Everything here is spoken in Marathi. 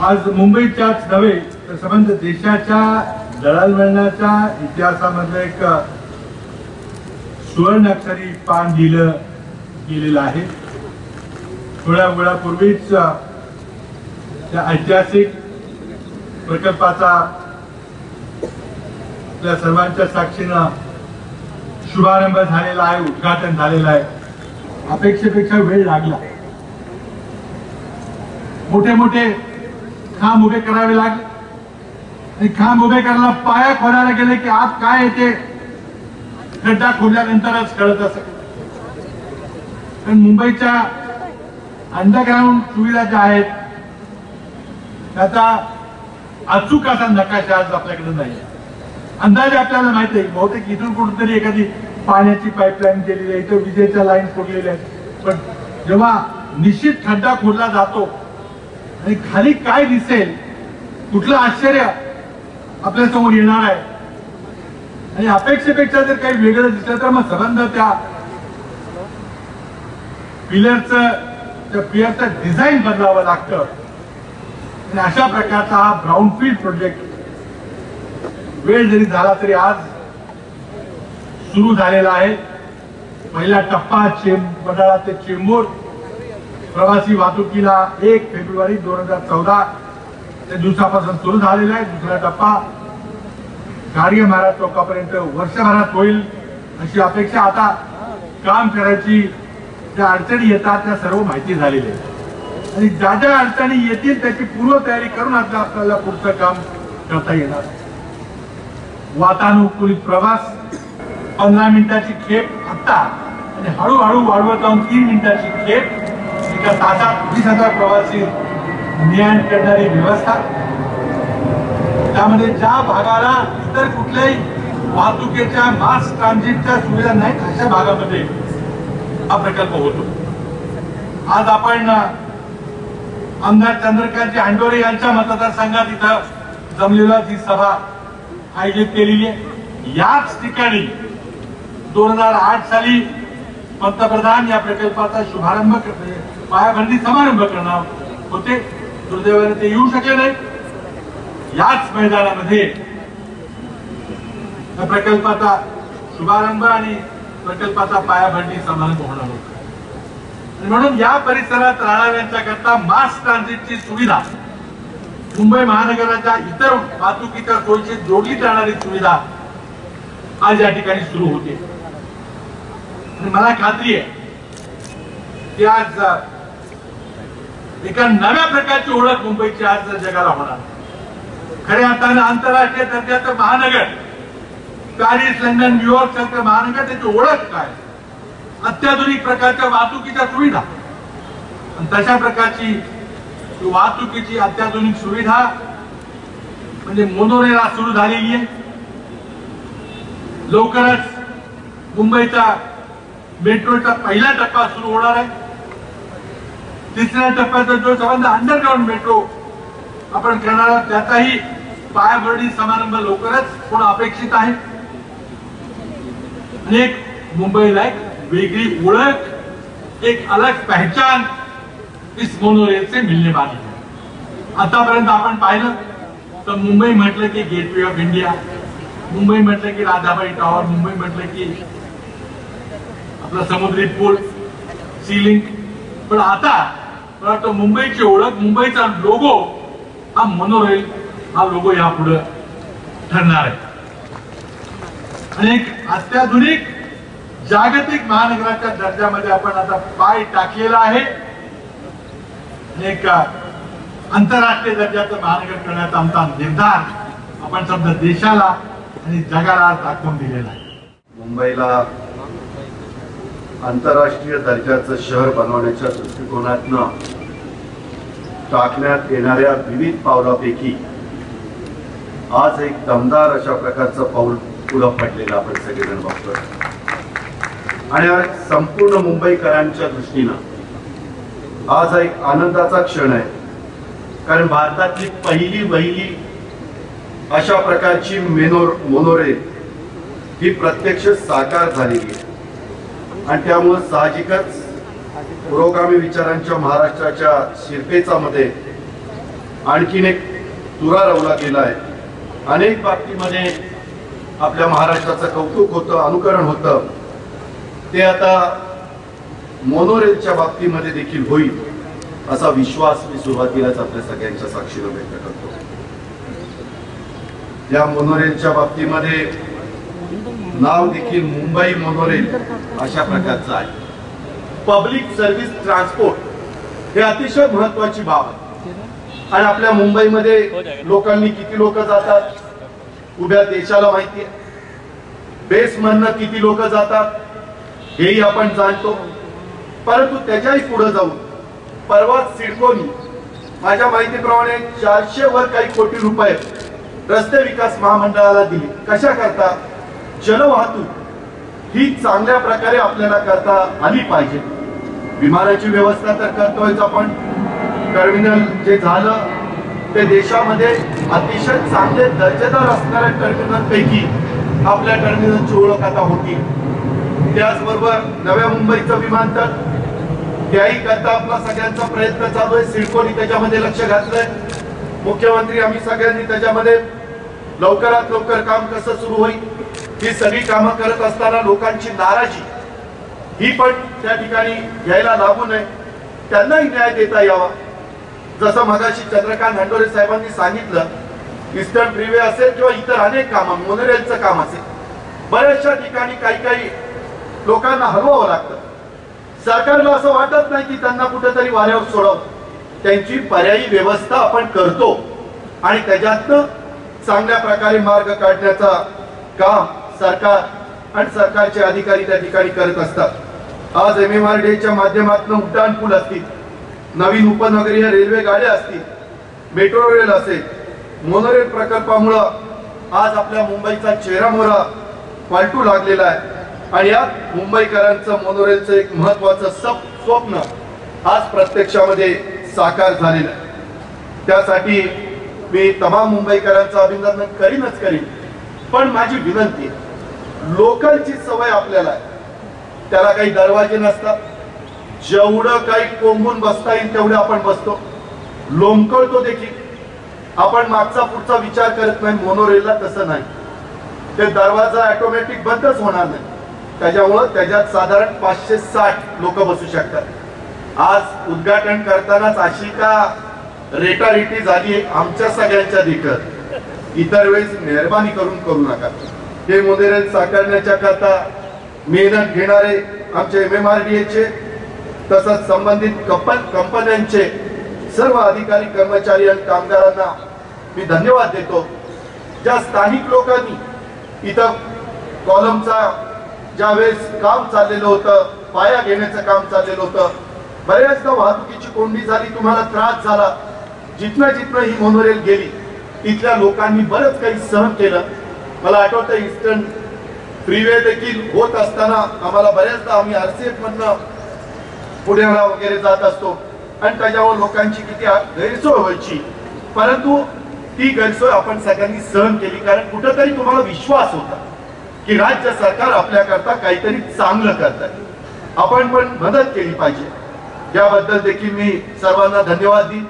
आज मुंबईच्याच नव्हे तर संबंध देशाच्या दळणवळणाच्या इतिहासामध्ये एक सुवर्ण अक्षरी पान दिलं गेलेलं आहे। थोड्या वेळापूर्वीच त्या ऐतिहासिक प्रकल्पाचा आपल्या सर्वांच्या साक्षीनं शुभारंभ झालेला आहे, उद्घाटन झालेलं आहे। अपेक्षेपेक्षा वेळ लागला, मोठे मोठे खांब उभे करावे लागले आणि खांब उभे करायला पाया खोदायला गेले की आत काय येते खड्डा खोदल्यानंतरच कळत असत। पण मुंबईच्या अंडरग्राउंड सुविधा ज्या आहेत त्याचा अचूक असा नकाशा आज आपल्याकडे नाही। अंदाजे आपल्याला माहिती आहे बहुतेक इथून कुठेतरी एखादी पाण्याची पाईपलाईन केलेली आहे, इथं विजेच्या लाईन फोडलेल्या आहेत, पण जेव्हा निश्चित खड्डा खोदला जातो आणि खाली काय दिसेल, कुठलं आश्चर्य आपल्या समोर येणार आहे आणि अपेक्षेपेक्षा जर काही वेगळं दिसलं तर मग संबंध त्या पिलरचं डिझाईन बदलावं लागतं। आणि अशा प्रकारचा हा ब्राउनफील्ड प्रोजेक्ट वेळ जरी झाला तरी आज सुरू झालेला आहे। पहिला टप्पा वडाळा ते चेंबूर प्रवासी वाहतुकीला 1 फेब्रुवारी 2014 त्या दिवसापासून सुरू झालेला आहे। दुसरा टप्पा कार्य महाराज चौकापर्यंत वर्षभरात होईल अशी अपेक्षा। आता काम करायची ज्या अडचणी येतात त्या सर्व माहिती झालेली आहे आणि ज्या ज्या अडचणी येतील त्याची पूर्वतयारी करून आपल्याला पुढचं काम करता येणार। वातानुकूलित प्रवास 15 मिनिटाची खेप आता आणि हळूहळू वाढवत जाऊन 3 मिनिटाची खेप, एका तासात 20,000 प्रवासी ने-आण करणारी व्यवस्था। त्यामध्ये ज्या भागाला इतर कुठल्याही वाहतुकीच्या मास ट्रान्झिटच्या सुविधा नाहीत अशा भागामध्ये हा प्रकल्प होतो। आज आपण आमदार चंद्रकांतजी हंडोरे यांच्या मतदारसंघात इथं जमलेला जी सभा आयोजित केलेली आहे, याच ठिकाणी 2008 साली पंतप्रधान या प्रकल्पाचा शुभारंभ पायाभरणी समारंभ करणार होते। दुर्दैवाने ते येऊ शकले नाही। याच मैदानामध्ये या प्रकल्पाचा शुभारंभ आणि प्रकल्पाचा पायाभरणी समारंभ होणार होता आणि म्हणून या परिसरात राहणाऱ्यांच्या करता मास ट्रान्झिटची सुविधा, मुंबई महानगराच्या इतर वाहतुकीच्या सोयीशी जोडली जाणारी सुविधा आज या ठिकाणी सुरू होते आणि मला खात्री आहे की आज एका नव्या प्रकारची ओळख मुंबईची आज जगाला होणार। खऱ्या अर्थाने आंतरराष्ट्रीय दर्जाचं महानगर, पॅरिस, लंडन, न्यूयॉर्क सारखं महानगर, त्याची ओळख काय, अत्याधुनिक प्रकारच्या वाहतुकीच्या सुविधा आणि तशा प्रकारची वाहतुकीची अत्याधुनिक सुविधा म्हणजे मोनोरेल सुरू झालेली आहे। लवकरच मुंबईचा मेट्रोचा पहिला टप्पा सुरू होणार आहे। तिसऱ्या टप्प्याचा जो संबंध अंडरग्राउंड मेट्रो आपण करणार आहोत त्याचाही पायाभरणी समारंभ लवकरच होणं अपेक्षित आहे। एक मुंबईला एक वेगळी ओळख, एक अलग पहचान इस मोनोरेल से मिलने वाली है। आतापर्यंत आपण पाहिलं तर मुंबई म्हटलं की गेटवे ऑफ इंडिया, मुंबई म्हटलं की राधाबाई टॉवर, मुंबई म्हटलं की आपला समुद्री पूल, सी लिंक, पण आता तो मुंबईची ओळख, मुंबईचा लोगो हा मोनोरेल हा लोगो यापुढे ठरणार आहे आणि एक अत्याधुनिक जागतिक महानगराच्या दर्जामध्ये आपण आता पाय टाकलेला आहे। एक आंतरराष्ट्रीय दर्जाचं महानगर करण्याचा आमचा निर्धार आपण समजा देशाला आणि जगाला दाखवून दिलेला आहे। मुंबईला आंतरराष्ट्रीय दर्जाचं शहर बनवण्याच्या दृष्टिकोनातून टाकण्यात येणाऱ्या विविध पावलापैकी आज एक दमदार अशा प्रकारचं पाऊल पुढे पडलेलं आपण सगळेजण बघतोय आणि संपूर्ण मुंबईकरांच्या दृष्टीनं आज एक आनंदाचा क्षण आहे, कारण भारतातली पहिली अशा प्रकारची मोनोरेल ही प्रत्यक्ष साकार झालेली आहे आणि त्यामुळे साहजिकच पुरोगामी विचारांच्या महाराष्ट्राच्या शिरपेचामध्ये आणखीन एक तुरा रवला गेला आहे. अनेक बाबतीमध्ये आपल्या महाराष्ट्राचं कौतुक होतं, अनुकरण होतं. ते आता मोनोरेलच्या बाबतीमध्ये देखील होईल असा विश्वास मी सुरुवातीलाच आपल्या सगळ्यांच्या साक्षीने व्यक्त करतो. या मोनोरेलच्या बाबतीमध्ये नाव देखील मुंबई मोनोरेल अशा प्रकारचं आहे. पब्लिक सर्व्हिस ट्रान्सपोर्ट हे अतिशय महत्वाची बाब आहे. आणि आपल्या मुंबईमध्ये लोकांनी किती लोक जातात उभ्या देशाला माहिती आहे. बेस मधनं किती लोक जातात हेही आपण जाणतो. परंतु त्याच्याही पुढे जाऊन परवाच सिडकोनी माझ्या माहितीप्रमाणे 400 वर काही कोटी रुपये रस्ते विकास महामंडळाला दिली. कशा करता? जलवाहतूक ही चांगल्या प्रकारे आपल्याला करता आली पाहिजे. विमानाची व्यवस्था तर करतोयच आपण. टर्मिनल जे झालं ते देशामध्ये अतिशय चांगले दर्जेदार असणाऱ्या टर्मिनल पैकी आपल्या टर्मिनलची ओळख आता होती. त्याचबरोबर नव्या मुंबईचं विमानतळ त्याही करता आपला सगळ्यांचा प्रयत्न चालू आहे. सिडकोनी त्याच्यामध्ये लक्ष घातलंय. मुख्यमंत्री आम्ही सगळ्यांनी त्याच्यामध्ये लवकरात लवकर काम कसं सुरू होईल ही सगळी कामं करत असताना लोकांची नाराजी ही पण त्या ठिकाणी घ्यायला लागू नये, त्यांनाही न्याय देता यावा. जसं मगाशी चंद्रकांत हंडोरे साहेबांनी सांगितलं, ईस्टर्न फ्रीवे असेल किंवा इतर अनेक कामं, मोनोरेलचं काम असेल, बऱ्याचशा ठिकाणी काही लोकांना हरवावं लागतं. सरकारला असं वाटत नाही की त्यांना कुठेतरी वाऱ्यावर सोडावं. त्यांची पर्यायी व्यवस्था आपण करतो आणि त्याच्यातनं चांगल्या प्रकारे मार्ग काढण्याचा काम सरकार आणि सरकारचे अधिकारी त्या ठिकाणी करत असतात. आज MMRDAच्या माध्यमातून उड्डाण पूल असतील, नवीन उपनगरीय रेल्वे गाड्या असतील, मेट्रो रेल असेल, मोनोरेल प्रकल्पामुळं आज आपल्या मुंबईचा चेहरामोहरा पालटू लागलेला आहे. आणि यात मुंबईकरांचं मोनोरेलचं एक महत्वाचं स्वप्न आज प्रत्यक्षामध्ये साकार झालेलं आहे. त्यासाठी मी तमाम मुंबईकरांचं अभिनंदन करीन. पण माझी विनंती आहे, लोकलची सवय आपल्याला आहे. त्याला काही दरवाजे नसतात. जेवढं काही कोंबून बसता येईल तेवढं आपण बसतो, लोंबकळतो देखील. आपण मागचा पुढचा विचार करत नाही. मोनोरेलला तसं नाही. ते दरवाजा ऑटोमॅटिक बंदच होणार नाही. त्याच्यामुळं त्याच्यात साधारण 560 लोक बसू शकतात. आज उद्घाटन करतानाच अशी का रेटारेटी झाली आमच्या सगळ्यांच्या देखत. इतर वेळेस मेहरबानी करू नका. हे मोनोरेल साकारण्याच्या करता मेहनत घेणारे आमचे MMRDAचे तसंच संबंधित कंपन्यांचे सर्व अधिकारी, कर्मचारी आणि कामगारांना मी धन्यवाद देतो. ज्या स्थानिक लोकांनी इथं कॉलमचा ज्यावेळेस काम चाललेलं होतं, पाया घेण्याचं काम चाललेलं होतं, बऱ्याचदा वाहतुकीची कोंडी झाली, तुम्हाला त्रास झाला. जिथनं ही मोनोरेल गेली तिथल्या लोकांनी बरंच काही सहन केलं. मला आठवतं ईस्टर्न फ्रीवे देखील होत असताना आम्हाला बऱ्याचदा आम्ही RCF मधनं पुण्याला वगैरे जात असतो आणि त्याच्यावर लोकांची किती गैरसोय व्हायची. परंतु ती गैरसोय आपण सगळ्यांनी सहन केली, कारण कुठेतरी तुम्हाला विश्वास होता की राज्य सरकार आपल्याकरता काहीतरी चांगलं करत आहे. आपण पण मदत केली पाहिजे. याबद्दल देखील मी सर्वांना धन्यवाद देईन.